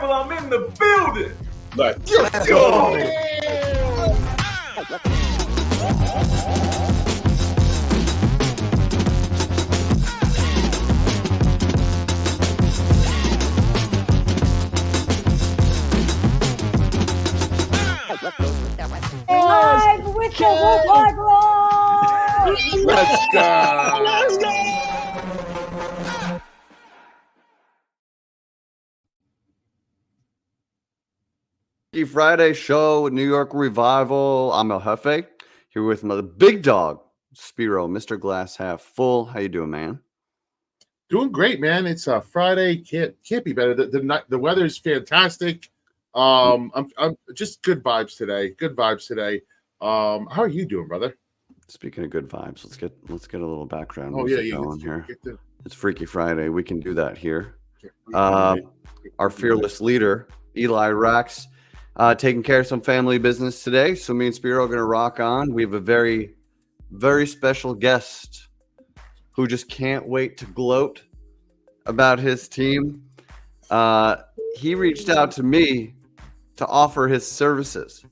Revival. I'm in the building. Let's go. Live with the Revival. Let's go. Let's go. Friday show with New York Revival. I'm El Jefe here with my big dog, Spiro, Mr. Glass Half Full. How you doing, man? Doing great, man. It's a Friday. Can't be better. The weather's fantastic. I'm just good vibes today. Good vibes today. How are you doing, brother? Speaking of good vibes, let's get a little background. Oh music yeah. going here. It's Freaky Friday. We can do that here. Our fearless leader, Eli Rax, taking care of some family business today. So me and Spiro are going to rock on. We have a very, very special guest who just can't wait to gloat about his team. He reached out to me to offer his services.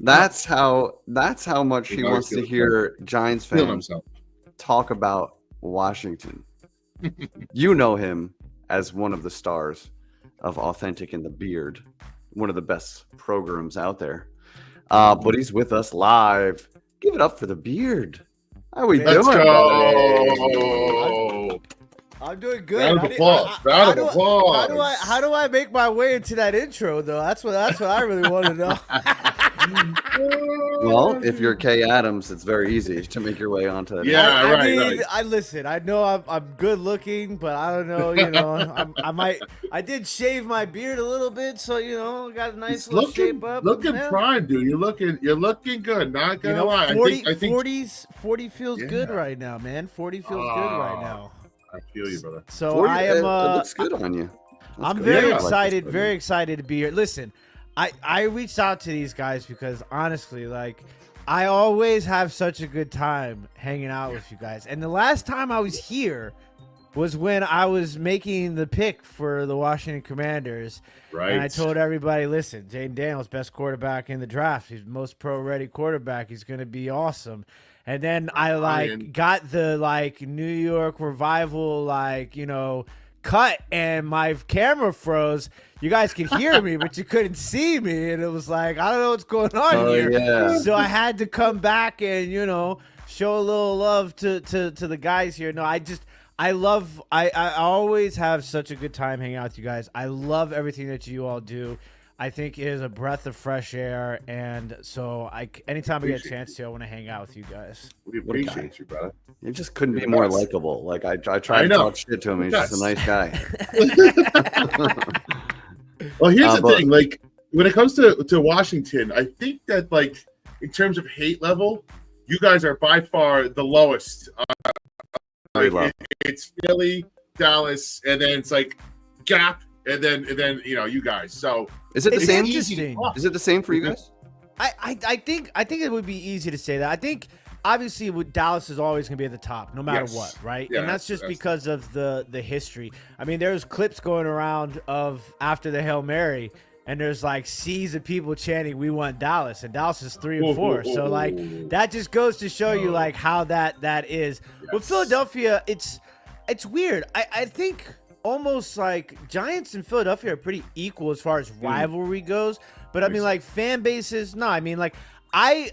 That's how much he wants to hear Giants fans talk about Washington. You know him as one of the stars of Awthentik and the Beard, one of the best programs out there. But he's with us live. Give it up for the Beard. How are we doing? Let's go. I'm doing good. Round of applause. Round of applause. How do I make my way into that intro though? That's what I really want to know. Well, if you're Kay Adams, it's very easy to make your way onto that. Yeah, I listen. I know I'm good looking, but I don't know. You know, I did shave my beard a little bit, so you know, got a nice little shape up. Looking prime, dude. You're looking good. Not gonna lie. 40 feels good right now, man. 40 feels good right now. I feel you, brother. So 40, I am. it looks good on you. I'm very excited. Very excited to be here. Listen. I reached out to these guys because honestly, like, I always have such a good time hanging out with you guys. And the last time I was here was when I was making the pick for the Washington Commanders. Right. And I told everybody, listen, Jaden Daniels, best quarterback in the draft. He's the most pro-ready quarterback. He's going to be awesome. And then I, got the, New York Revival, cut, and my camera froze. You guys could hear me, but you couldn't see me, and it was like, I don't know what's going on here. Yeah. So I had to come back and show a little love to the guys here. No, I always have such a good time hanging out with you guys. I love everything that you all do. I think it is a breath of fresh air, and so anytime I get a chance to, I want to hang out with you guys. We appreciate you, brother. You just couldn't be more likable. Like I tried to talk shit to him. He's just a nice guy. Well, here's the thing. Like, when it comes to Washington, I think that, in terms of hate level, you guys are by far the lowest. It's Philly, Dallas, and then it's Gap, and then you guys. So is it the same? Interesting. Is it the same for you guys? I think it would be easy to say that. I think obviously Dallas is always going to be at the top no matter what, right? Yeah, and that's just because of the history. I mean, there's clips going around of after the Hail Mary, and there's seas of people chanting, "We want Dallas," and Dallas is 3 and 4. So that just goes to show you how that is. Yes. With Philadelphia, it's weird. I think almost Giants and Philadelphia are pretty equal as far as rivalry goes. But I mean, fan bases, no. I mean, I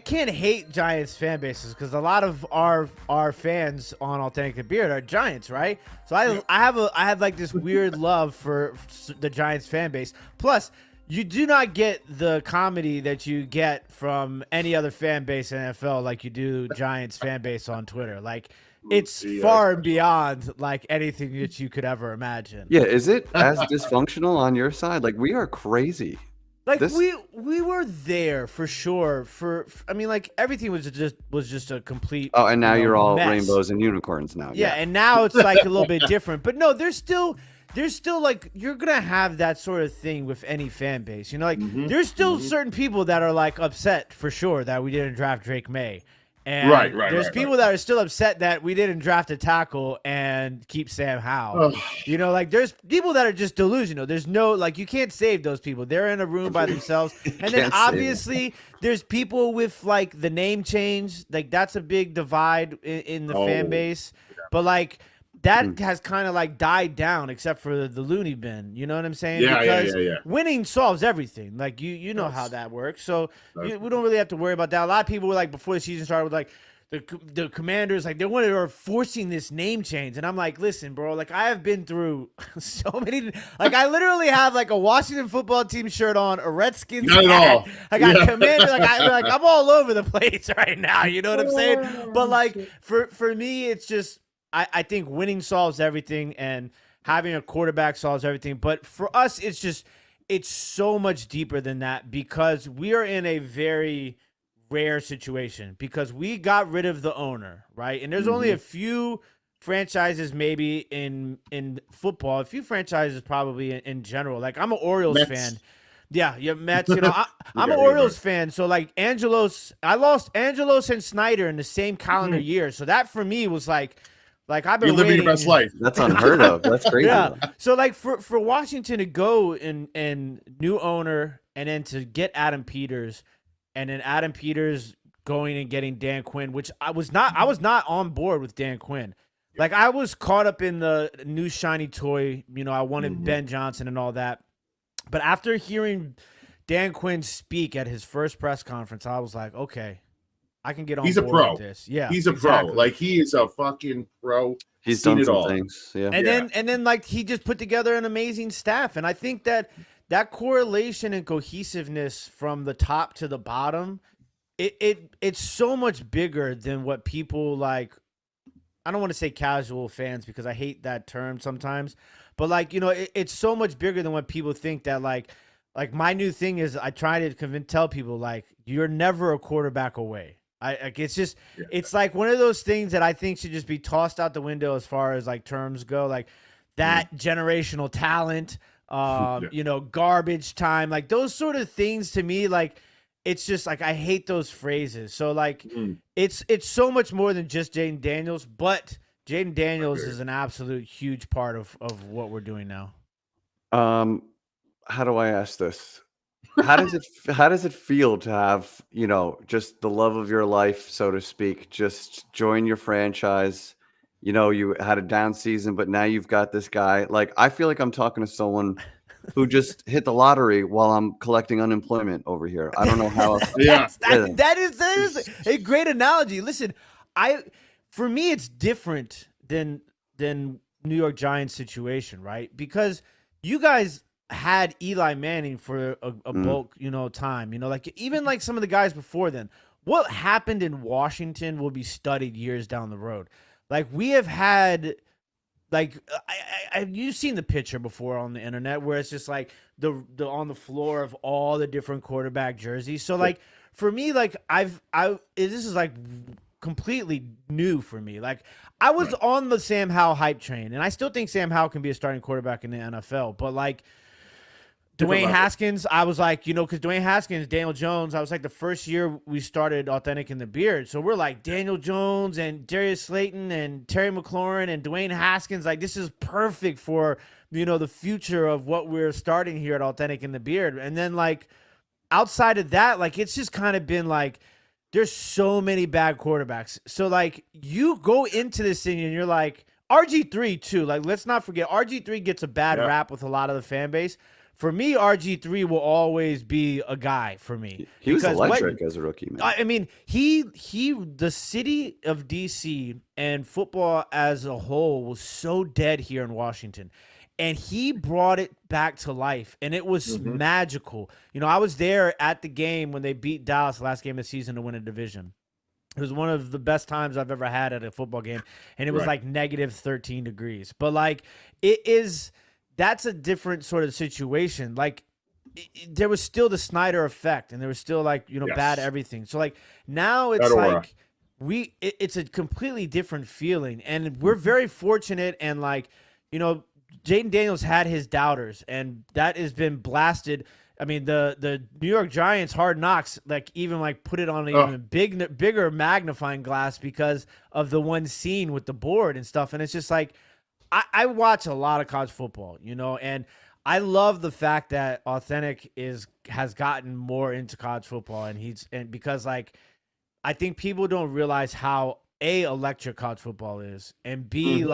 can't hate Giants fan bases because a lot of our fans on Awthentik the Beard are Giants, right? So I have this weird love for the Giants fan base. Plus, you do not get the comedy that you get from any other fan base in NFL like you do Giants fan base on Twitter. It's far and beyond anything that you could ever imagine. Yeah, is it as dysfunctional on your side? We are crazy. We were there for sure. I mean, everything was just a complete. Oh, and now you're all mess. Rainbows and unicorns now. Yeah, and now it's a little bit different. But no, there's still you're gonna have that sort of thing with any fan base. There's still certain people that are upset for sure that we didn't draft Drake May. And Right. there's people that are still upset that we didn't draft a tackle and keep Sam Howell. Ugh. You know, like there's people that are just delusional. There's no, like, you can't save those people. They're in a room by themselves. And then Can't save obviously there's people with like the name change. Like that's a big divide in the fan base. But like that has kind of like died down except for the loony bin. You know what I'm saying? Because winning solves everything. Like you know how that works. So we don't really have to worry about that. A lot of people were like, before the season started, with like the Commanders, like they were forcing this name change. And I'm like, listen, bro, like I have been through so many, like I literally have like a Washington football team shirt on, a Redskins hat. I got Commander, like I'm all over the place right now. You know what I'm saying? But like for me, it's just, I think winning solves everything and having a quarterback solves everything. But for us, it's so much deeper than that, because we are in a very rare situation because we got rid of the owner, right? And there's only a few franchises maybe in football, a few franchises probably in general. Like I'm an Orioles fan. Yeah, Mets. You know, I'm an Orioles fan. So like I lost Angelos and Snyder in the same calendar year. So that for me was like I've been You're living your best life. That's unheard of. That's crazy. Yeah. So like for Washington to go and new owner and then to get Adam Peters and then Adam Peters going and getting Dan Quinn, which I was not on board with Dan Quinn. Like I was caught up in the new shiny toy, you know, I wanted Ben Johnson and all that. But after hearing Dan Quinn speak at his first press conference, I was like, okay, I can get on board with this. Yeah, he's a pro. Like he is a fucking pro. He's done some things. Yeah. And then like he just put together an amazing staff. And I think that correlation and cohesiveness from the top to the bottom, it's so much bigger than what people like. I don't want to say casual fans because I hate that term sometimes, but like, you know, it's so much bigger than what people think. That like my new thing is I try to tell people like you're never a quarterback away. It's just it's like one of those things that I think should just be tossed out the window as far as like terms go, like that generational talent, you know, garbage time, like those sort of things to me, like it's just like I hate those phrases. So like it's so much more than just Jaden Daniels, but Jaden Daniels is an absolute huge part of what we're doing now. How do I ask this? How does it feel to have, you know, just the love of your life, so to speak, just join your franchise? You know, you had a down season, but now you've got this guy. Like, I feel like I'm talking to someone who just hit the lottery while I'm collecting unemployment over here. I don't know how else. That is a great analogy. Listen, for me, it's different than New York Giants situation, right? Because you guys had Eli Manning for a bulk, you know, time, you know, like even like some of the guys before then. What happened in Washington will be studied years down the road. Like we have had, like you've seen the picture before on the internet where it's just like the on the floor of all the different quarterback jerseys. So like for me, like this is like completely new for me. Like I was on the Sam Howell hype train, and I still think Sam Howell can be a starting quarterback in the NFL, but like Dwayne Haskins, I was like, you know, because Dwayne Haskins, Daniel Jones, I was like the first year we started Awthentik in the Beard. So we're like Daniel Jones and Darius Slayton and Terry McLaurin and Dwayne Haskins. Like this is perfect for, you know, the future of what we're starting here at Awthentik in the Beard. And then like outside of that, like it's just kind of been like there's so many bad quarterbacks. So like you go into this thing and you're like RG3 too. Like let's not forget RG3 gets a bad rap with a lot of the fan base. For me, RG3 will always be a guy for me. He was electric as a rookie, man. I mean, the city of DC and football as a whole was so dead here in Washington. And he brought it back to life, and it was magical. You know, I was there at the game when they beat Dallas the last game of the season to win a division. It was one of the best times I've ever had at a football game, and it was like negative 13 degrees. But, like, that's a different sort of situation. Like, there was still the Snyder effect, and there was still, like, you know, bad everything. So, like, now it's like it's a completely different feeling, and we're very fortunate, and, like, you know, Jaden Daniels had his doubters, and that has been blasted I mean, the New York Giants Hard Knocks even put it on an Oh. even bigger magnifying glass because of the one scene with the board and stuff. And it's just like I watch a lot of college football, and I love the fact that Awthentik has gotten more into college football, and because I think people don't realize how electric college football is, and B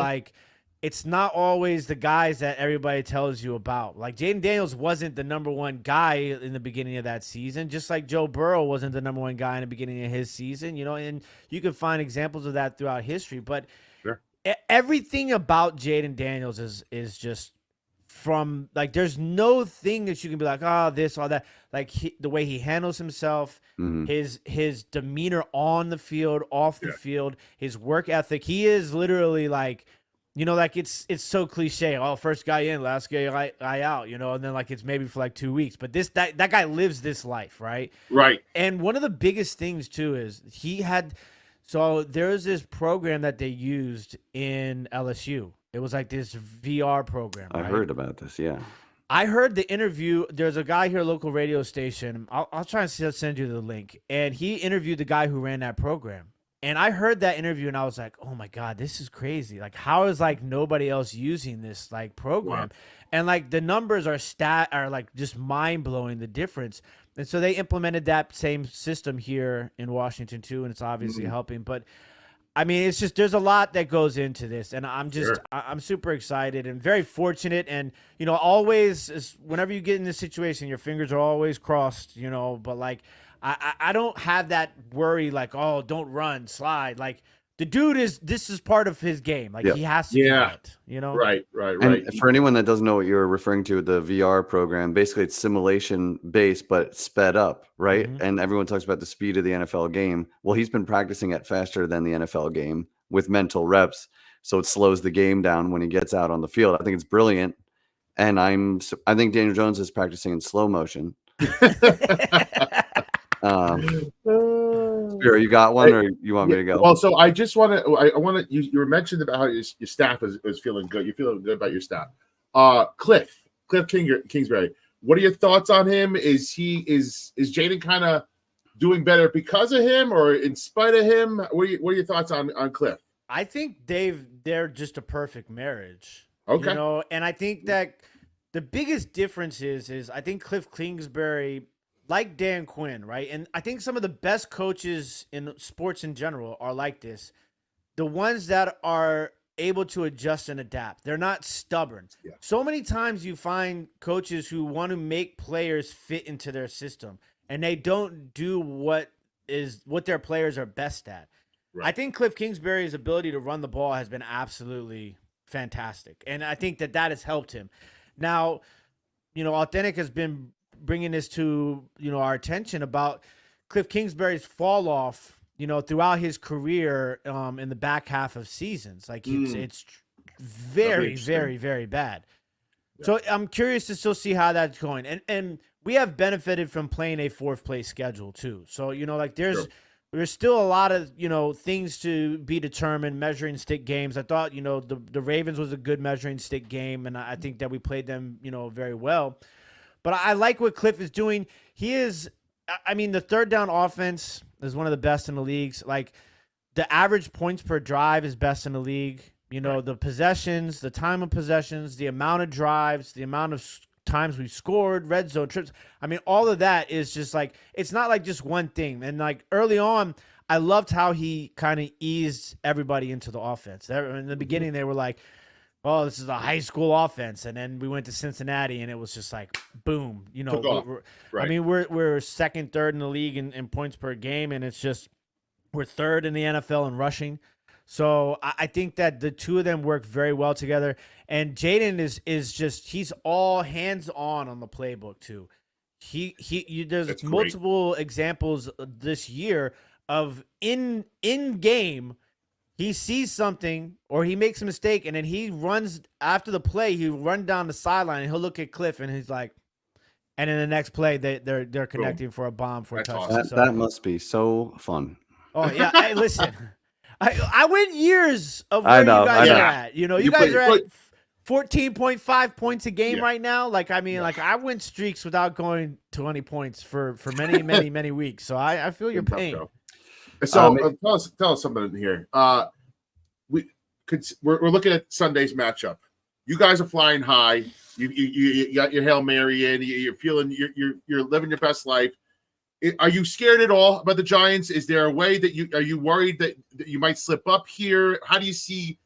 it's not always the guys that everybody tells you about. Like Jaden Daniels wasn't the number one guy in the beginning of that season, just like Joe Burrow wasn't the number one guy in the beginning of his season, and you can find examples of that throughout history. But Sure. Everything about Jaden Daniels is just from there's no thing that you can be like, oh, this or that. The way he handles himself, his demeanor on the field, off the field, his work ethic. He is literally it's so cliche. Oh, first guy in, last guy out, and then it's maybe for 2 weeks. But that guy lives this life, right? Right. And one of the biggest things too is so there's this program that they used in LSU. It was this VR program. I heard about this. Yeah. I heard the interview. There's a guy here, local radio station. I'll try and send you the link. And he interviewed the guy who ran that program. And I heard that interview and I was like, oh my God, this is crazy. How is nobody else using this program? Wow. And the numbers are just mind blowing, the difference. And so they implemented that same system here in Washington too. And it's obviously helping, but I mean, it's just, there's a lot that goes into this, and I'm super excited and very fortunate. And, always whenever you get in this situation, your fingers are always crossed, but I don't have that worry oh, don't run, slide. The dude this is part of his game. He has to do that, Right. And for anyone that doesn't know what you're referring to, the VR program, basically it's simulation based, but sped up, right? Mm-hmm. And everyone talks about the speed of the NFL game. Well, he's been practicing it faster than the NFL game with mental reps. So it slows the game down when he gets out on the field. I think it's brilliant. And I think Daniel Jones is practicing in slow motion. Spiro, you got one, or you want me to go? Well, so I just want to. I want to. You were mentioned about how your staff is feeling good. You're feeling good about your staff. Cliff Kingsbury. What are your thoughts on him? Is Jaden kind of doing better because of him, or in spite of him? What are your thoughts on Cliff? I think they're just a perfect marriage. Okay. And I think that the biggest difference is I think Cliff Kingsbury, like Dan Quinn, right? And I think some of the best coaches in sports in general are like this. The ones that are able to adjust and adapt. They're not stubborn. Yeah. So many times you find coaches who want to make players fit into their system, and they don't do what their players are best at. Right. I think Cliff Kingsbury's ability to run the ball has been absolutely fantastic, and I think that has helped him. Now, Awthentik has been bringing this to our attention about Cliff Kingsbury's fall off throughout his career in the back half of seasons. It's very, very, very bad. Yeah. So I'm curious to still see how that's going, and we have benefited from playing a 4th place schedule too. So there's still a lot of things to be determined. Measuring stick games. I thought the Ravens was a good measuring stick game, and I think that we played them very well. But I like what Cliff is doing. He is, I mean, the third down offense is one of the best in the leagues. The average points per drive is best in the league. The possessions, the time of possessions, the amount of drives, the amount of times we've scored, red zone trips. I mean, all of that is just it's not just one thing. And early on, I loved how he kind of eased everybody into the offense. In the beginning, they were like, oh, this is a high school offense. And then we went to Cincinnati, and it was just boom. Right. I mean, we're second, third in the league in points per game, and it's just we're third in the NFL in rushing. So I think that the two of them work very well together. And Jaden is just, he's all hands-on the playbook too. There's multiple examples this year of in game, he sees something or he makes a mistake, and then he runs after the play. He run down the sideline and he'll look at Cliff, and he's like, and in the next play they're connecting for a bomb for a touchdown. That must be so fun. Oh yeah, hey, listen, I went years of where you guys are at. You guys are at 14.5 points a game Yeah. right now. Like, I mean, Yeah. like I went streaks without going 20 points for many, many, many weeks. So I feel your Tough pain. go. So tell us something here. We're looking at Sunday's matchup. You guys are flying high. You got your Hail Mary in. You're feeling you're living your best life. Are you scared at all about the Giants? Is there a way that are you worried that you might slip up here? How do you see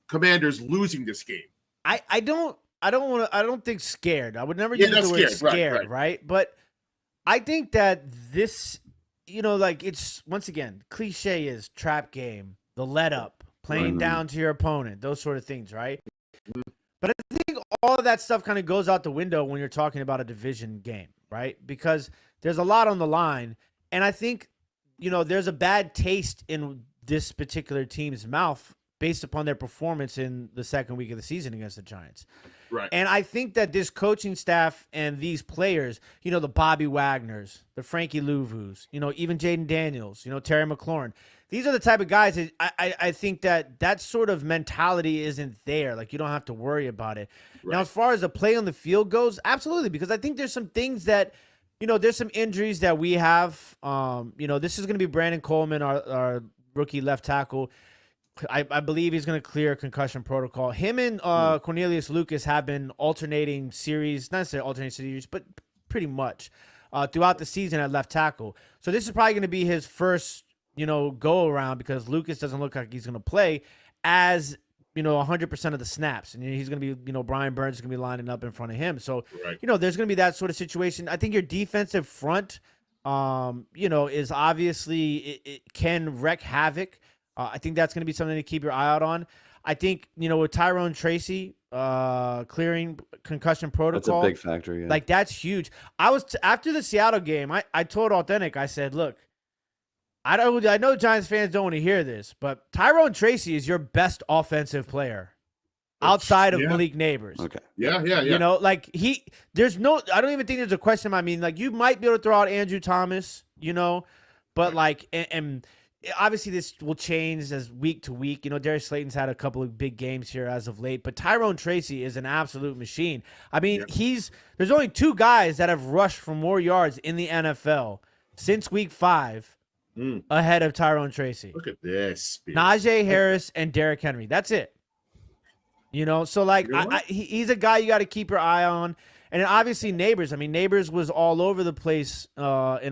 Commanders losing this game? I don't think scared. I would never use the word scared, right? But I think that this, like it's once again, cliche is trap game, the let up, playing down to your opponent, those sort of things, right? But I think all of that stuff kind of goes out the window when you're talking about a division game, right? Because there's a lot on the line. And I think, there's a bad taste in this particular team's mouth based upon their performance in the second week of the season against the Giants. Right. And I think that this coaching staff and these players, the Bobby Wagners, the Frankie Louvous, even Jaden Daniels, Terry McLaurin, these are the type of guys that I think that sort of mentality isn't there. Like, you don't have to worry about it. Right. Now, as far as the play on the field goes, absolutely, because I think there's some things that, there's some injuries that we have. This is going to be Brandon Coleman, our rookie left tackle. I believe he's going to clear concussion protocol. Him and Cornelius Lucas have been alternating series, not necessarily alternating series, but pretty much throughout the season at left tackle. So this is probably going to be his first, go around because Lucas doesn't look like he's going to play as, 100% of the snaps. And he's going to be, Brian Burns is going to be lining up in front of him. So, there's going to be that sort of situation. I think your defensive front, is obviously, it can wreak havoc. I think that's going to be something to keep your eye out on. I think, with Tyrone Tracy clearing concussion protocol. That's a big factor, yeah. Like, that's huge. After the Seattle game, I told Awthentik, I said, look, I know Giants fans don't want to hear this, but Tyrone Tracy is your best offensive player outside of Malik Neighbors. Okay. Yeah. Like I don't even think there's a question. I mean, like, you might be able to throw out Andrew Thomas, but like, and obviously this will change as week to week. Darius Slayton's had a couple of big games here as of late, but Tyrone Tracy is an absolute machine. I mean, there's only two guys that have rushed for more yards in the NFL since week 5 ahead of Tyrone Tracy. Look at this. Najee Harris and Derrick Henry. That's it. So like he's a guy you got to keep your eye on. And then obviously Neighbors. I mean, Neighbors was all over the place in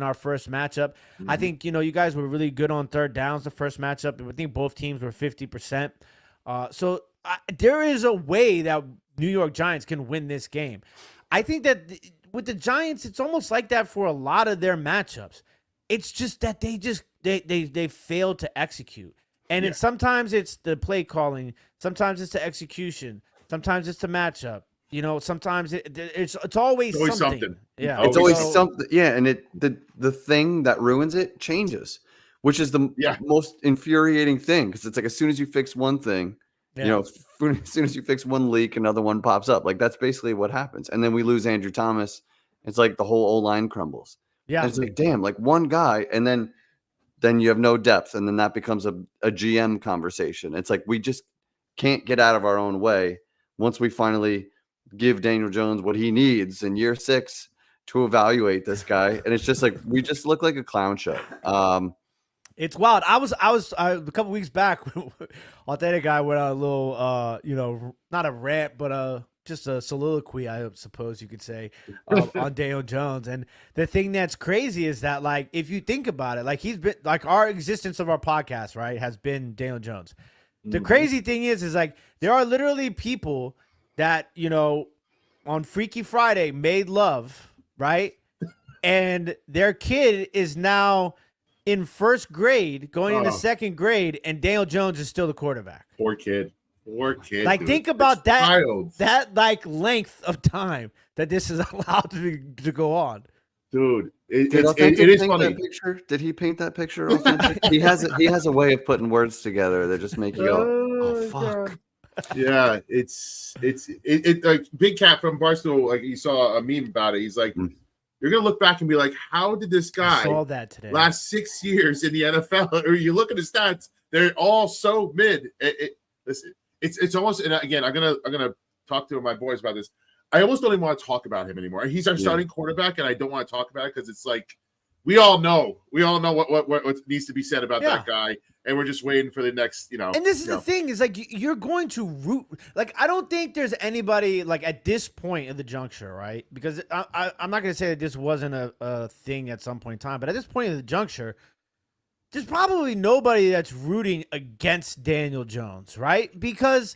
our first matchup. I think, you guys were really good on third downs the first matchup. I think both teams were 50%. So there is a way that New York Giants can win this game. I think that with the Giants, it's almost like that for a lot of their matchups. It's just that they fail to execute. And sometimes it's the play calling. Sometimes it's the execution. Sometimes it's the matchup. Sometimes it's always something. Yeah, it's always something. Yeah, and the thing that ruins it changes, which is the most infuriating thing because it's like as soon as you fix one thing, as soon as you fix one leak, another one pops up. Like that's basically what happens. And then we lose Andrew Thomas. It's like the whole O-line crumbles. Yeah, and it's like damn, like one guy, and then you have no depth, and then that becomes a GM conversation. It's like we just can't get out of our own way once we finally give Daniel Jones what he needs in year 6 to evaluate this guy. And it's just like, we just look like a clown show. It's wild. I was a couple weeks back, Awthentik guy went on a little, not a rant, but just a soliloquy, I suppose you could say, on Daniel Jones. And the thing that's crazy is that, like, if you think about it, like he's been like our existence of our podcast, right, has been Daniel Jones. The crazy thing is like there are literally people that, on Freaky Friday made love, right? And their kid is now in first grade, going into second grade, and Daniel Jones is still the quarterback. Poor kid. Like, dude. Think about that like length of time that this is allowed to go on. Dude, it is funny. Did he paint that picture? he has a way of putting words together that just make you go, oh fuck. God. Yeah, it's like Big Cat from Barstool. Like you saw a meme about it. He's like, you're gonna look back and be like, how did this guy saw that today last 6 years in the NFL? Or you look at his stats, they're all so mid. Listen, it's almost. And again, I'm gonna talked to my boys about this. I almost don't even want to talk about him anymore. He's our starting quarterback, and I don't want to talk about it because it's like we all know what needs to be said about that guy, and we're just waiting for the next, And this is the thing is like you're going to root. Like I don't think there's anybody like at this point in the juncture, right? Because I'm not going to say that this wasn't a thing at some point in time, but at this point in the juncture, there's probably nobody that's rooting against Daniel Jones, right? Because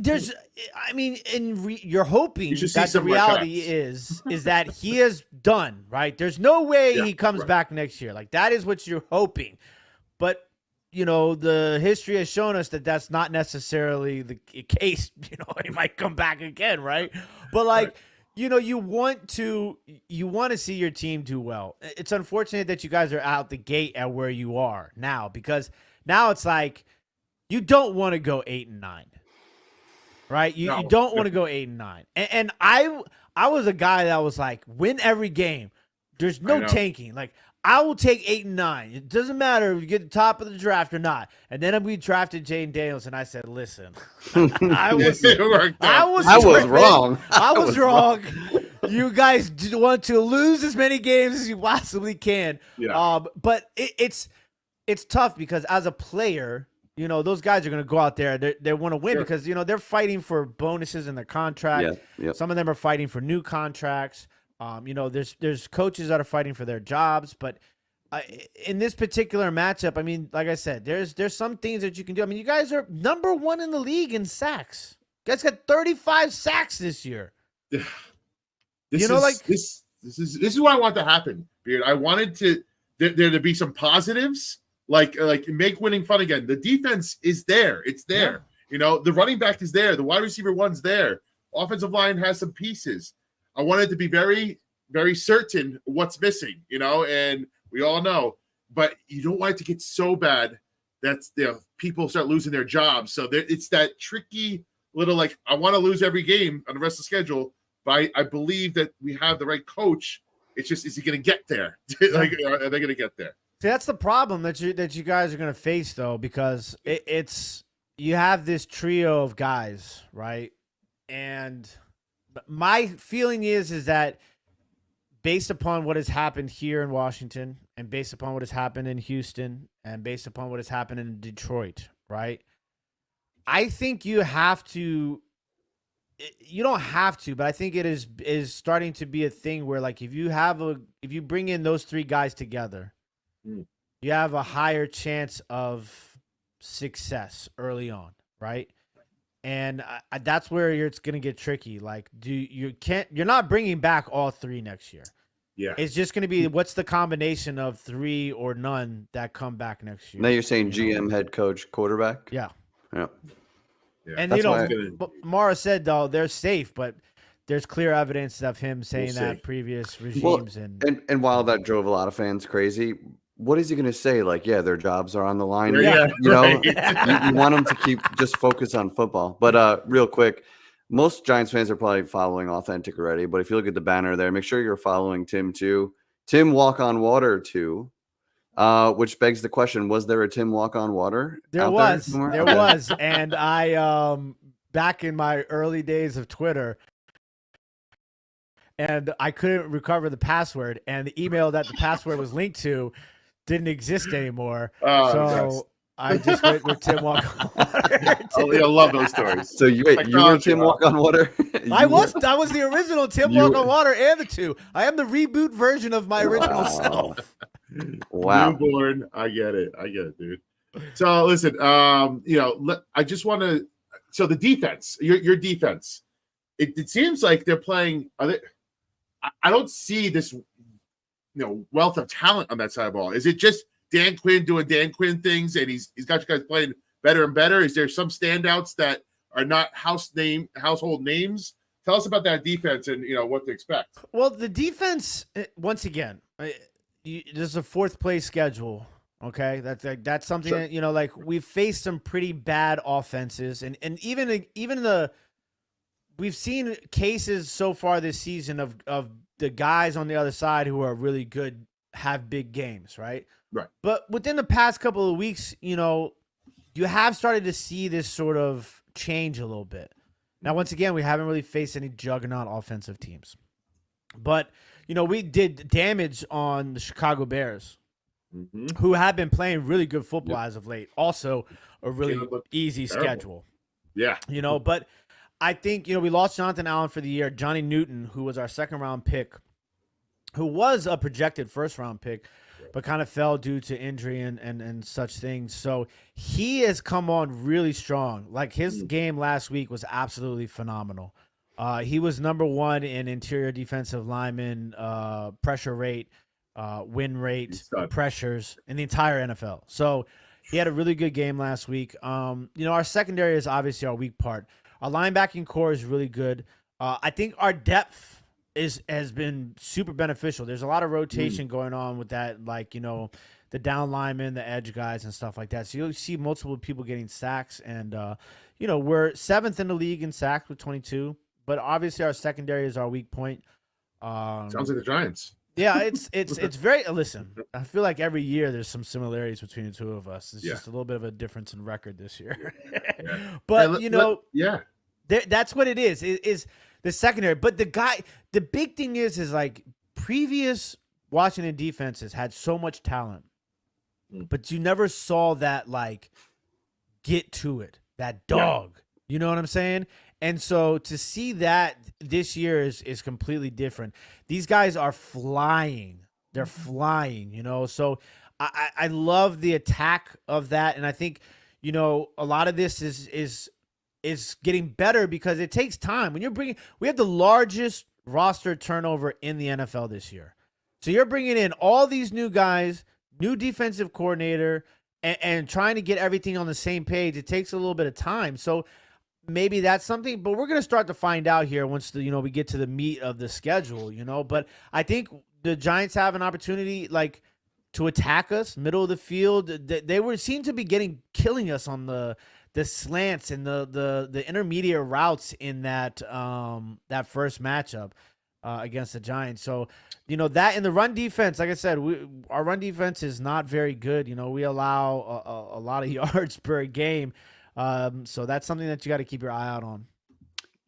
you're hoping that the reality is that he is done, right? There's no way he comes back next year. Like that is what you're hoping. But, the history has shown us that that's not necessarily the case. He might come back again, right? But like, you want to see your team do well. It's unfortunate that you guys are out the gate at where you are now, because now it's like you don't want to go 8-9. Right, you don't want to go 8-9, and I was a guy that was like, win every game. There's no tanking. Like I will take 8-9. It doesn't matter if you get the top of the draft or not. And then we drafted Jane Daniels, and I said, listen, I was wrong. I was wrong. You guys want to lose as many games as you possibly can. Yeah. But it's tough because as a player, those guys are going to go out there. They want to win because, they're fighting for bonuses in their contract. Yeah, Some of them are fighting for new contracts. There's coaches that are fighting for their jobs. But in this particular matchup, I mean, like I said, there's some things that you can do. I mean, you guys are number 1 in the league in sacks. You guys got 35 sacks this year. This is what I want to happen, Beard. I wanted there to be some positives. Like make winning fun again. The defense is there. It's there. Yeah. The running back is there. The wide receiver one's there. Offensive line has some pieces. I wanted to be very, very certain what's missing, and we all know. But you don't want it to get so bad that people start losing their jobs. So it's that tricky little like, I want to lose every game on the rest of the schedule, but I believe that we have the right coach. It's just, is he going to get there? Like, are they going to get there? See, that's the problem that you guys are going to face, though, because it's you have this trio of guys, right? And my feeling is that based upon what has happened here in Washington and based upon what has happened in Houston and based upon what has happened in Detroit, right? I think you have to – you don't have to, but I think it is starting to be a thing where, like, if you bring in those three guys together – you have a higher chance of success early on, right? And that's where it's going to get tricky. Like, you're not bringing back all three next year. Yeah, it's just going to be what's the combination of 3 or none that come back next year. Now you're saying GM, head coach, quarterback. Yeah. And that's Mara said though they're safe, but there's clear evidence of him saying that previous regimes and while that drove a lot of fans crazy. What is he going to say? Like, yeah, their jobs are on the line. You want them to keep just focus on football. But real quick, most Giants fans are probably following Awthentik already. But if you look at the banner there, make sure you're following Tim too. Tim Walk on Water too, which begs the question: was there a Tim Walk on Water? There was. And I back in my early days of Twitter. And I couldn't recover the password, and the email that the password was linked to didn't exist anymore. So I just went with Tim Walk on Water. I love those stories. So you were Tim Walk on Water? I was the original Tim Walk on Water and the 2. I am the reboot version of my original self. Wow. Newborn. I get it, dude. So listen, I just want to. So the defense, your defense, it seems like they're playing. I don't see this, wealth of talent on that side of the ball. Is it just Dan Quinn doing Dan Quinn things, and he's got you guys playing better and better? Is there some standouts that are not household names? Tell us about that defense and what to expect. Well, the defense, once again, there's a 4th place schedule. Okay, that's something that like we've faced some pretty bad offenses, and even we've seen cases so far this season of the guys on the other side who are really good have big games, right? Right. But within the past couple of weeks, you have started to see this sort of change a little bit. Now, once again, we haven't really faced any juggernaut offensive teams. But, we did damage on the Chicago Bears, who have been playing really good football as of late. Also, a really easy schedule. Yeah. But I think, we lost Jonathan Allen for the year. Johnny Newton, who was our second-round pick, who was a projected first-round pick, but kind of fell due to injury and such things. So he has come on really strong. Like his game last week was absolutely phenomenal. He was number 1 in interior defensive lineman pressure rate, win rate, pressures in the entire NFL. So he had a really good game last week. Our secondary is obviously our weak part. Our linebacking core is really good. I think our depth has been super beneficial. There's a lot of rotation going on with that, like, the down linemen, the edge guys and stuff like that. So you'll see multiple people getting sacks. And, we're 7th in the league in sacks with 22. But obviously our secondary is our weak point. Sounds like the Giants. Yeah, it's very – listen, I feel like every year there's some similarities between the two of us. It's just a little bit of a difference in record this year. But, that's what it is the secondary. But the big thing is like previous Washington defenses had so much talent, but you never saw that like get to it, that dog. You know what I'm saying? And so to see that this year is completely different. These guys are flying. They're flying, So I love the attack of that. And I think, a lot of this is getting better because it takes time. We have the largest roster turnover in the NFL this year. So you're bringing in all these new guys, new defensive coordinator, and trying to get everything on the same page. It takes a little bit of time. So maybe that's something, but we're going to start to find out here once we get to the meat of the schedule, But I think the Giants have an opportunity, like, to attack us, middle of the field. They seem to be killing us on the slants and the intermediate routes in that first matchup against the Giants. So, that in the run defense, like I said, our run defense is not very good. We allow a lot of yards per game. So that's something that you got to keep your eye out on.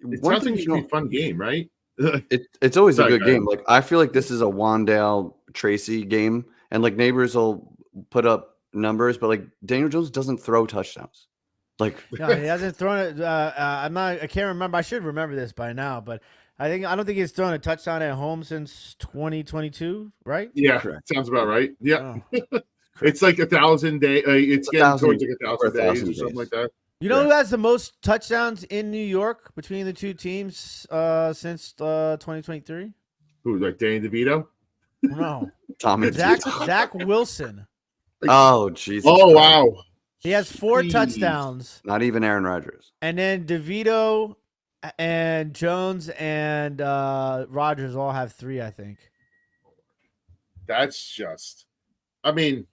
It sounds like it should be a fun game, right? It's always a good game. Like, I feel like this is a Wandale Tracy game, and like Neighbors will put up numbers, but like Daniel Jones doesn't throw touchdowns. Like, no, he hasn't thrown it. I can't remember. I should remember this by now, but I don't think he's thrown a touchdown at home since 2022, right? Yeah, sounds about right. Yeah. Oh. It's like 1,000 days. It's getting towards like 1,000 days or something like that. Who has the most touchdowns in New York between the two teams since 2023? Who, like Danny DeVito? No. Zach Wilson. Oh, Jesus. Oh, wow. He has 4 touchdowns. Not even Aaron Rodgers. And then DeVito and Jones and Rodgers all have 3, I think. That's just – I mean,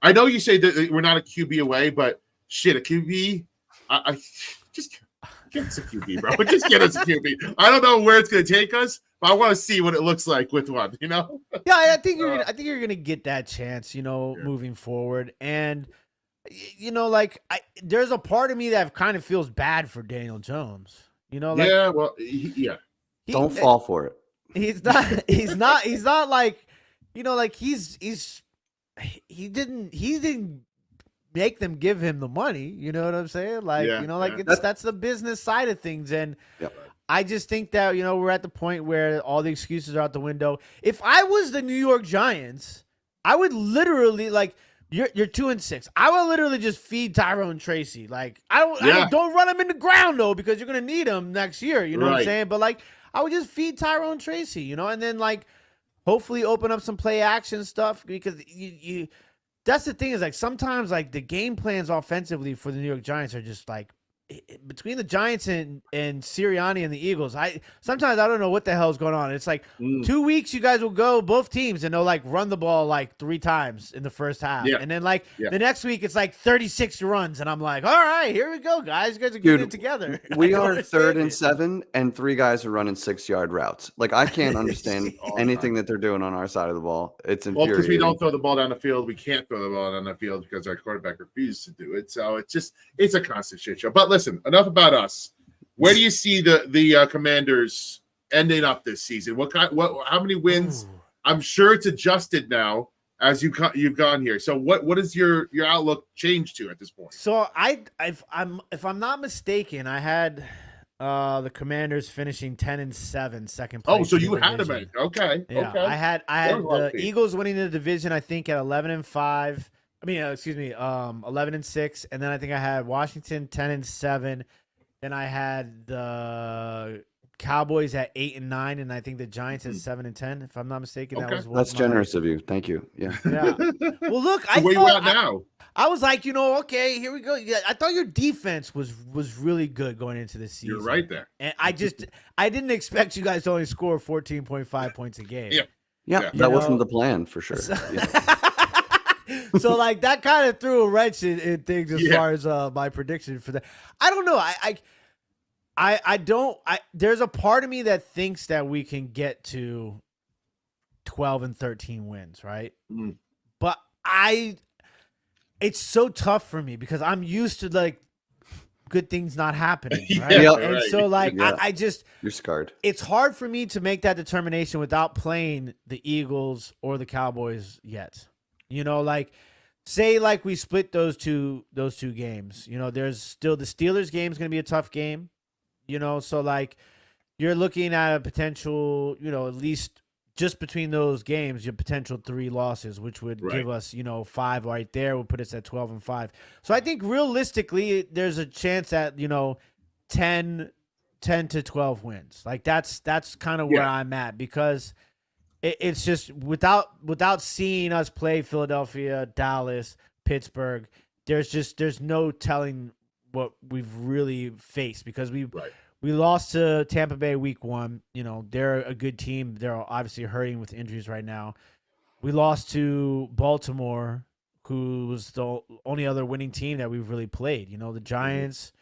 I know you say that we're not a QB away, but shit, a QB – I just get us a QB, bro. Just get us a QB. I don't know where it's going to take us, but I want to see what it looks like with one, Yeah, I think you're going to get that chance, moving forward. And – there's a part of me that kind of feels bad for Daniel Jones. Don't fall for it. He's not like, he didn't make them give him the money. You know what I'm saying? That's the business side of things. And I just think that, we're at the point where all the excuses are out the window. If I was the New York Giants, I would literally You're 2-6. I will literally just feed Tyrone Tracy. Like, I don't run him in the ground though, because you're gonna need him next year. You know what I'm saying? But I would just feed Tyrone Tracy, and then hopefully open up some play action stuff, because you that's the thing, is sometimes the game plans offensively for the New York Giants are just between the Giants and Sirianni and the Eagles, sometimes I don't know what the hell is going on. It's 2 weeks you guys will go, both teams, and they'll run the ball 3 times in the first half. Yeah. And then the next week it's 36 runs, and I'm like, all right, here we go, guys. You guys are getting it together. We are 3rd and 7, and 3 guys are running 6-yard routes. I can't understand anything that they're doing on our side of the ball. It's infuriating. Well, because we don't throw the ball down the field. We can't throw the ball down the field because our quarterback refused to do it. So it's a constant shit show. But listen, enough about us. Where do you see the Commanders ending up this season? How many wins? Ooh. I'm sure it's adjusted now as you've gone here. So what is your outlook changed to at this point? So if I'm not mistaken, I had the Commanders finishing 10-7, second place. Oh, so in the you had them. division. Okay. Yeah, Okay. I had That was the lucky. Eagles winning the division, I think, at 11-5. I mean, 11-6, and then I think I had Washington 10-7. Then I had the Cowboys at 8-9, and I think the Giants at 7-10. If I'm not mistaken, that Okay. was what That's my- generous of you. Thank you. Yeah. Yeah. Well, look, So where you at now? I was like, okay, here we go. Yeah, I thought your defense was really good going into this season. You're right there. And I didn't expect you guys to only score 14.5 points a game. Yeah. Yeah, Yeah. that wasn't the plan for sure. So, Yeah. so like that kind of threw a wrench in things as Yeah. far as my prediction for that. I don't know. There's a part of me that thinks that we can get to 12 and 13 wins, right? Mm. But it's so tough for me because I'm used to like good things not happening, right? Yeah, and right. so like Yeah. I just You're scarred. it's hard for me to make that determination without playing the Eagles or the Cowboys yet. You know, like say like we split those two games. You know, there's still the Steelers game is going to be a tough game. You know, so like you're looking at a potential, at least just between those games, your potential 3 losses, which would Right. give us, 5 right there, would put us at 12-5. So I think realistically, there's a chance at 10 to 12 wins. Like that's kind of where Yeah. I'm at because it's just without seeing us play Philadelphia, Dallas, Pittsburgh, there's no telling what we've really faced because we lost to Tampa Bay week 1. They're a good team. They're obviously hurting with injuries right now. We lost to Baltimore, who was the only other winning team that we've really played. The Giants,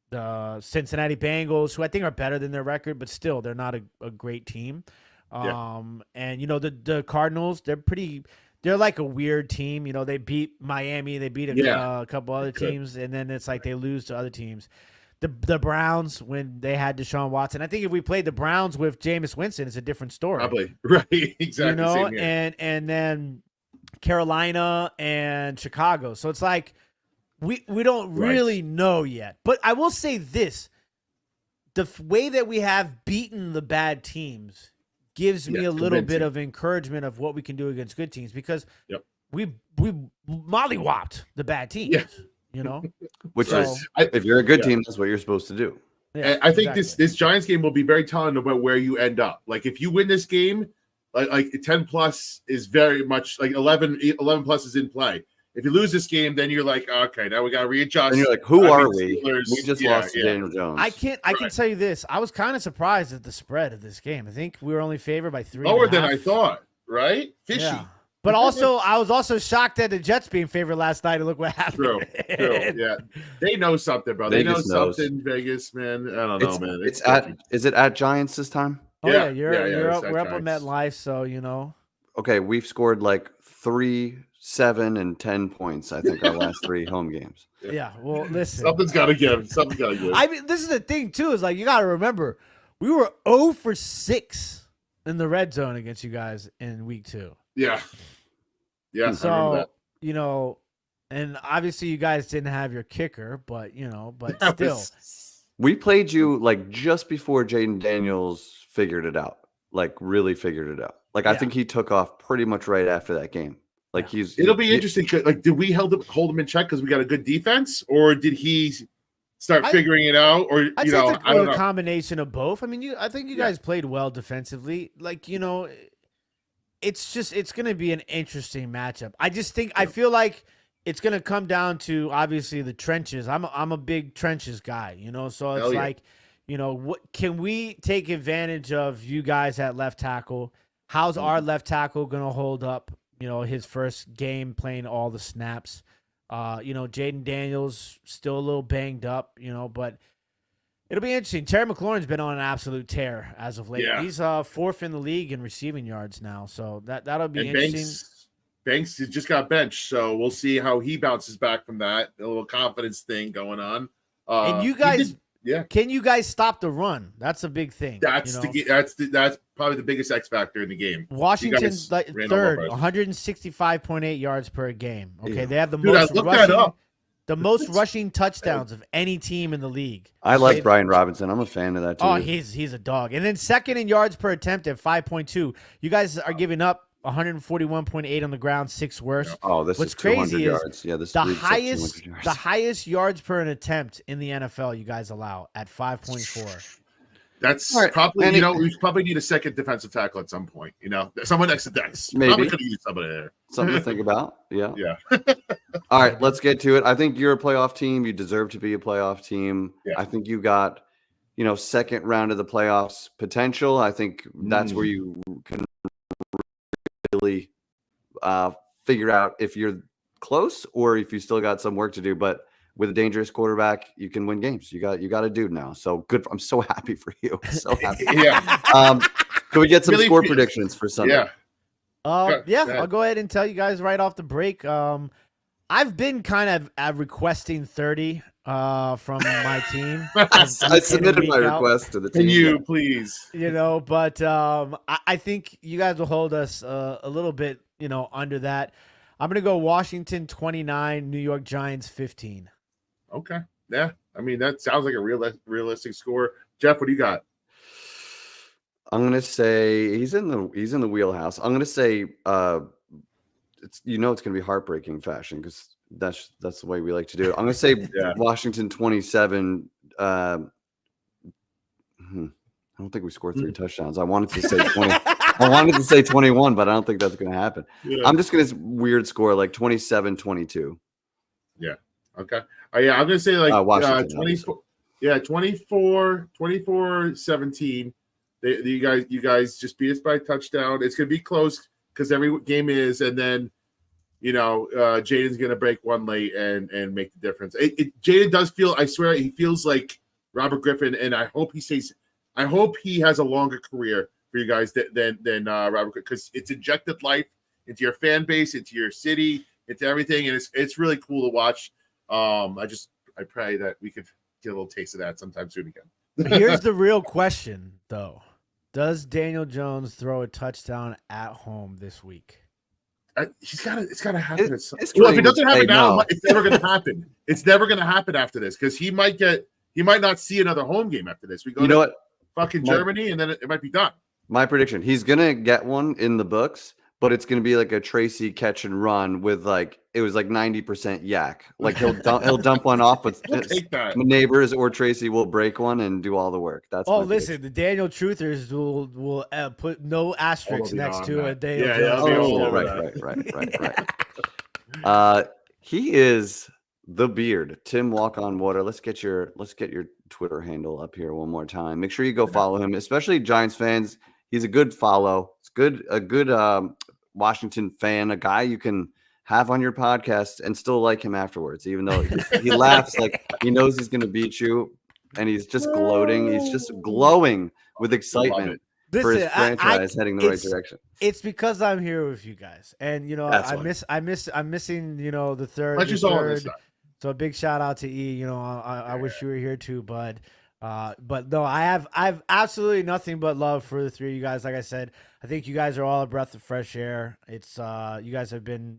the Cincinnati Bengals, who I think are better than their record, but still they're not a great team. Yeah. And the Cardinals, they're like a weird team. They beat Miami, they beat a couple other teams, and then it's like they lose to other teams. The Browns, when they had Deshaun Watson, I think if we played the Browns with Jameis Winston, it's a different story. Probably. Right. Exactly. Same here. and then Carolina and Chicago. So it's like we don't really know yet. But I will say this: the way that we have beaten the bad teams gives me a little bit of encouragement of what we can do against good teams because we mollywopped the bad teams. Yeah. Which So- is, if you're a good team, that's what you're supposed to do. Yeah, I think exactly. this Giants game will be very telling about where you end up. Like if you win this game, like 10 plus is very much like 11 plus is in play. If you lose this game, then you're like, okay, now we got to readjust. And you're like, who are mean, we? Steelers- We just yeah, lost to yeah. Daniel Jones. I can tell you this. I was kind of surprised at the spread of this game. I think we were only favored by 3. Lower than I thought, right? Fishy. Yeah. But also, I was also shocked at the Jets being favored last night, and look what happened. True. Yeah. They know something, bro. They know Vegas knows. something, Vegas, man. I don't know, man. Is it at Giants this time? Oh Yeah, yeah, you're it's up. at We're up on Giants. MetLife, so Okay, we've scored like 3, 7, and 10 points. I think our last 3 home games. yeah. Well, listen. Something's got to give. Something's got to give. I mean, this is the thing too. Is like you got to remember, we were 0 for 6 in the red zone against you guys in week 2. Yeah. Yeah. I remember So that. and obviously you guys didn't have your kicker, but That still. was- We played you like just before Jaden Daniels figured it out, like really figured it out. Like I Yeah. think he took off pretty much right after that game. Like It'll be interesting. Like, did we hold him in check because we got a good defense, or did he start figuring it out? Or I'd you say know, it's I don't a know. combination of both. I mean, I think you Yeah. guys played well defensively. Like, it's going to be an interesting matchup. I just think I feel like it's going to come down to obviously the trenches. I'm a big trenches guy, so it's Hell yeah. like, what can we take advantage of you guys at left tackle? How's our left tackle going to hold up? His first game playing all the snaps. Jaden Daniels still a little banged up, but it'll be interesting. Terry McLaurin's been on an absolute tear as of late. Yeah. He's 4th in the league in receiving yards now, so that'll be And interesting. Banks just got benched, so we'll see how he bounces back from that. A little confidence thing going on. And you he guys, did- Yeah. Can you guys stop the run? That's a big thing. That's you know? that's probably the biggest X factor in the game. Washington's like ran all third, over us. 165.8 yards per game. Okay, Ew. they have the Dude, I most looked that rushing, up. the most rushing touchdowns of any team in the league. I like Okay? Brian Robinson. I'm a fan of that too. Oh, he's a dog. And then second in yards per attempt at 5.2. You guys are giving up 141.8 on the ground, sixth worst. Oh, this What's is 200 crazy is yards. Yeah, this The league's like 200 highest, yards. the highest yards per an attempt in the NFL you guys allow at 5.4. That's All right, probably and we probably need a second defensive tackle at some point. Someone next to Dex. Maybe. Probably could use somebody there. Something to think about. Yeah. Yeah. All right, let's get to it. I think you're a playoff team. You deserve to be a playoff team. Yeah. I think you got, second round of the playoffs potential. I think that's where you can really figure out if you're close or if you still got some work to do. But with a dangerous quarterback, you can win games. You got a dude now. So good. I'm so happy for you. I'm so happy. Yeah. Can we get some Really score fe- predictions for Sunday? Yeah. Yeah, go ahead. I'll go ahead and tell you guys right off the break. I've been kind of requesting 30 from my team. I submitted my request to the team. Can you please? But I think you guys will hold us a little bit, under that. I'm going to go Washington 29, New York Giants 15. Okay. Yeah. I mean, that sounds like a realistic score. Jeff, what do you got? I'm gonna say he's in the wheelhouse. I'm gonna say it's gonna be heartbreaking fashion because that's the way we like to do it. I'm gonna say Washington 27. I don't think we scored 3 touchdowns. I wanted to say 20. I wanted to say 21, but I don't think that's gonna happen. Yeah. I'm just gonna weird score like 27-22. Yeah. Okay. Yeah, I'm gonna say like Washington, 24. Yeah, 24-17. You guys just beat us by a touchdown. It's gonna be close because every game is, and then Jaden's gonna break one late and make the difference. Jaden does feel, I swear, he feels like Robert Griffin, and I hope he stays. I hope he has a longer career for you guys than Robert, because it's injected life into your fan base, into your city, into everything, and it's really cool to watch. I pray that we could get a little taste of that sometime soon again. Here's the real question, though. Does Daniel Jones throw a touchdown at home this week? It's got to happen. It's If it doesn't happen now, no. it's never going to happen. It's never going to happen after this because he might not see another home game after this. We go to what? fucking Germany, and then it might be done. My prediction: he's gonna get one in the books, but it's gonna be like a Tracy catch and run with it was like 90% yak. Like he'll dump one off, but We'll take that. neighbors or Tracy will break one and do all the work. That's my listen, the Daniel Truthers will put no asterisks Hold on next on to that. a Daniel Yeah, Jones. yeah, touchdown. right. He is the beard. Tim Walk on Water. Let's get your Twitter handle up here one more time. Make sure you go follow him, especially Giants fans. He's a good follow. It's a good Washington fan, a guy you can have on your podcast and still like him afterwards, even though he laughs like he knows he's going to beat you, and he's just gloating. He's just glowing with excitement for his franchise heading the right direction. It's because I'm here with you guys, and I'm missing the third. So a big shout out to E. I wish you were here too, bud. But no, I have absolutely nothing but love for the three of you guys. Like I said, I think you guys are all a breath of fresh air. It's you guys have been,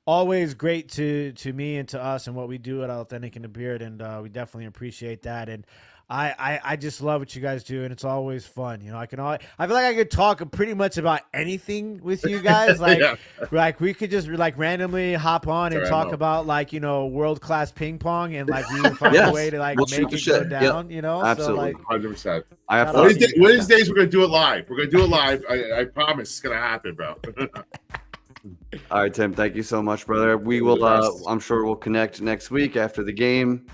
always great to me and to us and what we do at Awthentik and the Beard, and we definitely appreciate that. And I just love what you guys do, and it's always fun. I feel like I could talk pretty much about anything with you guys. Like, like we could just randomly hop on and talk about world class ping pong, and we would find a way to make it go down. Absolutely, so 100%. I have Wednesdays we're gonna do it live. We're gonna do it live. I promise it's gonna happen, bro. All right, Tim. Thank you so much, brother. We will. I'm sure we'll connect next week after the game.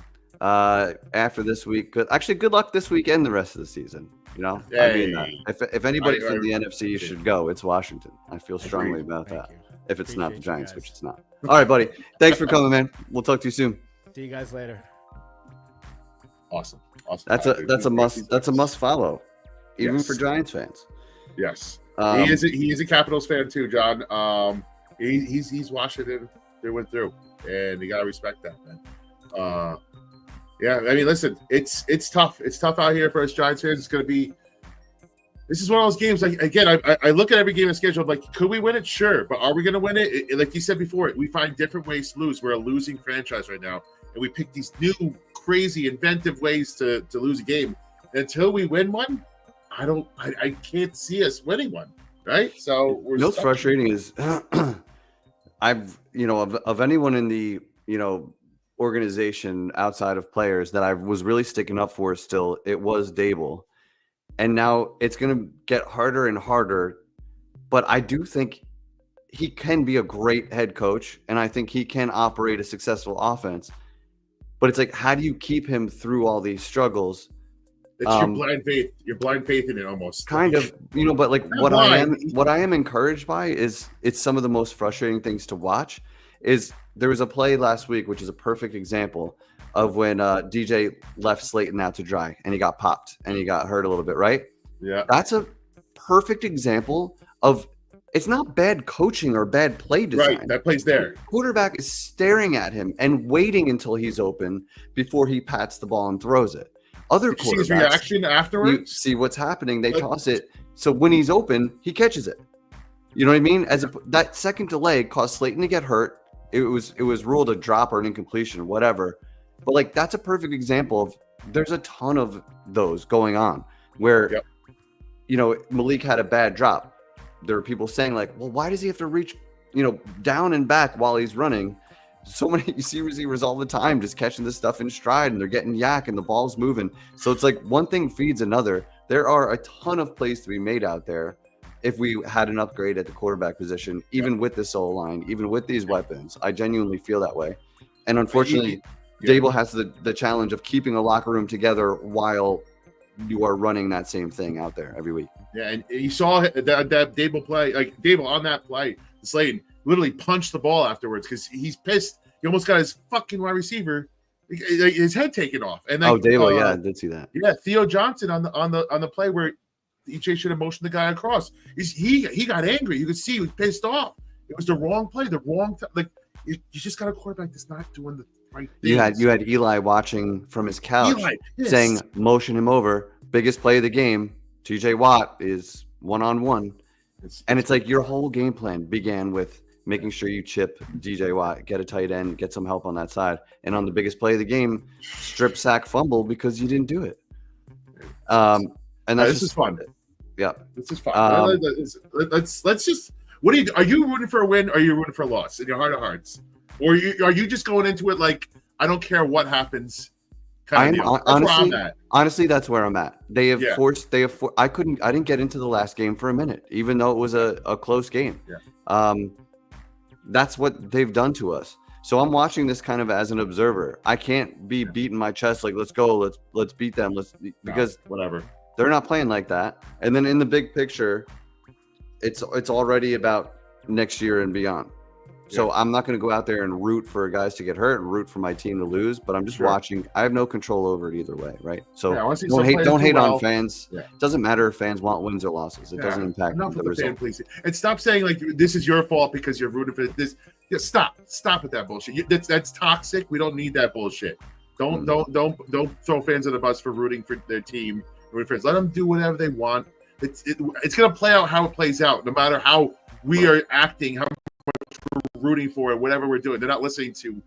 After this week, good luck this week and the rest of the season. I mean that. If anybody from the NFC should go, it's Washington. I feel strongly about that. If it's not the Giants, which it's not. All right, buddy. Thanks for coming, man. We'll talk to you soon. See you guys later. Awesome. That's a must follow, even for Giants fans. Yes, he is a Capitals fan too, John. He's Washington through and through, and you gotta respect that, man. Yeah, I mean, listen, it's tough. It's tough out here for us Giants fans. It's going to be. This is one of those games. Like again, I look at every game of schedule. I'm like, could we win it? Sure, but are we going to win it? Like you said before, we find different ways to lose. We're a losing franchise right now, and we pick these new, crazy, inventive ways to lose a game. Until we win one, I can't see us winning one. Right? So we're. What's frustrating is, I've of anyone in the organization outside of players that I was really sticking up for still, it was Dable. And now it's going to get harder and harder. But I do think he can be a great head coach, and I think he can operate a successful offense. But it's like, how do you keep him through all these struggles? It's your blind faith. Your blind faith in it almost. Kind of, but like what I am encouraged by is it's some of the most frustrating things to watch. Is there was a play last week, which is a perfect example of when DJ left Slayton out to dry and he got popped and he got hurt a little bit, right? Yeah. That's a perfect example of it's not bad coaching or bad play design. Right, that play's there. The quarterback is staring at him and waiting until he's open before he pats the ball and throws it. Other quarterbacks, see his reaction afterwards? You see what's happening. They toss it. So when he's open, he catches it. You know what I mean? That second delay caused Slayton to get hurt. It was ruled a drop or an incompletion or whatever. But like that's a perfect example of there's a ton of those going on where Malik had a bad drop. There are people saying like, well, why does he have to reach down and back while he's running? So many you see receivers all the time just catching this stuff in stride and they're getting yak and the ball's moving. So it's like one thing feeds another. There are a ton of plays to be made out there if we had an upgrade at the quarterback position, even with this O-line, even with these weapons. I genuinely feel that way. And unfortunately, Dable has the challenge of keeping a locker room together while you are running that same thing out there every week. Yeah, and you saw that Dable play, like Dable on that play, Slayton literally punched the ball afterwards because he's pissed. He almost got his fucking wide receiver, his head taken off. And then, Dable, I did see that. Yeah, Theo Johnson on the play where EJ should have motioned the guy across. He got angry. You could see he was pissed off. It was the wrong play, the wrong time. Like you just got a quarterback that's not doing the right things. You had Eli watching from his couch, saying, "Motion him over." Biggest play of the game. TJ Watt is one-on-one, and it's like your whole game plan began with making sure you chip DJ Watt, get a tight end, get some help on that side, and on the biggest play of the game, strip sack fumble because you didn't do it. And this is fun. Yeah, this is fun. Let's just. What are you rooting for a win? Or are you rooting for a loss in your heart of hearts, or are you just going into it like I don't care what happens? Honestly, that's where I'm at. They have forced. I didn't get into the last game for a minute, even though it was a close game. Yeah. That's what they've done to us. So I'm watching this kind of as an observer. I can't be beating my chest like, let's go, let's beat them, because whatever. They're not playing like that. And then in the big picture, it's already about next year and beyond. So I'm not going to go out there and root for guys to get hurt and root for my team to lose, but I'm just watching. I have no control over it either way, right? So don't hate on fans. Yeah. It doesn't matter if fans want wins or losses. It doesn't impact the result. And stop saying like this is your fault because you're rooting for this. Yeah, stop with that bullshit. That's toxic. We don't need that bullshit. Don't throw fans on the bus for rooting for their team. Let them do whatever they want. It's going to play out how it plays out, no matter how we are acting, how much we're rooting for it, whatever we're doing. They're not listening to,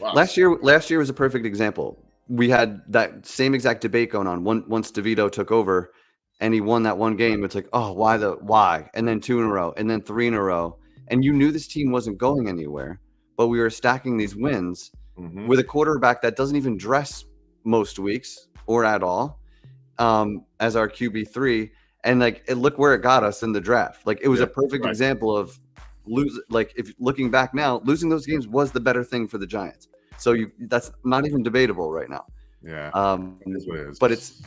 wow. Last year was a perfect example. We had that same exact debate going on. Once DeVito took over and he won that one game, it's like, oh, why? And then 2 in a row, and then 3 in a row. And you knew this team wasn't going anywhere, but we were stacking these wins with a quarterback that doesn't even dress most weeks or at all. As our QB3, and look where it got us in the draft. Like it was a perfect example of if looking back now, losing those games was the better thing for the Giants. So that's not even debatable right now. Yeah. It is what it is. But it's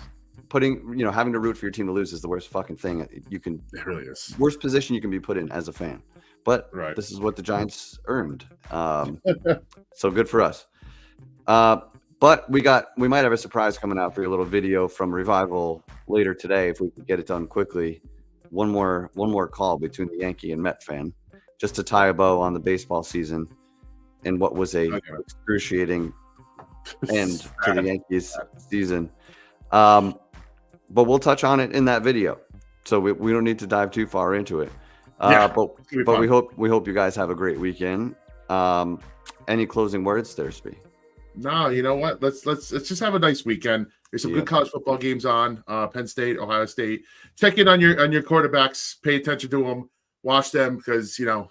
having to root for your team to lose is the worst fucking thing you can. It really is. Worst position you can be put in as a fan. But this is what the Giants earned. So good for us. But we might have a surprise coming out for your little video from Revival later today if we could get it done quickly. One more call between the Yankee and Met fan, just to tie a bow on the baseball season and what was a excruciating end to the Yankees season. But we'll touch on it in that video, so we don't need to dive too far into it. But we hope you guys have a great weekend. Any closing words there, Spee? No, you know what? Let's just have a nice weekend. There's some good college football games on. Penn State, Ohio State. Check in on your quarterbacks. Pay attention to them. Watch them because we're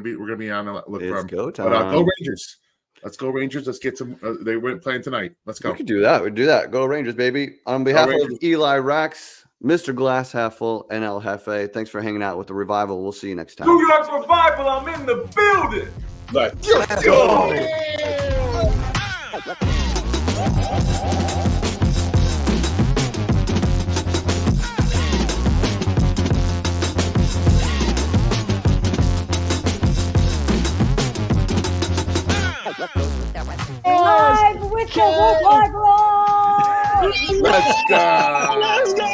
gonna be on the look for them. Go time. But go Rangers. Let's go Rangers. Let's get some. They weren't playing tonight. Let's go. We could do that. We do that. Go Rangers, baby. On behalf of Eli Rax, Mr. Glass Half Full, and El Jefe, thanks for hanging out with the Revival. We'll see you next time. New York Revival, I'm in the building. Let's go. Live with the Woodward Roar! Let's go.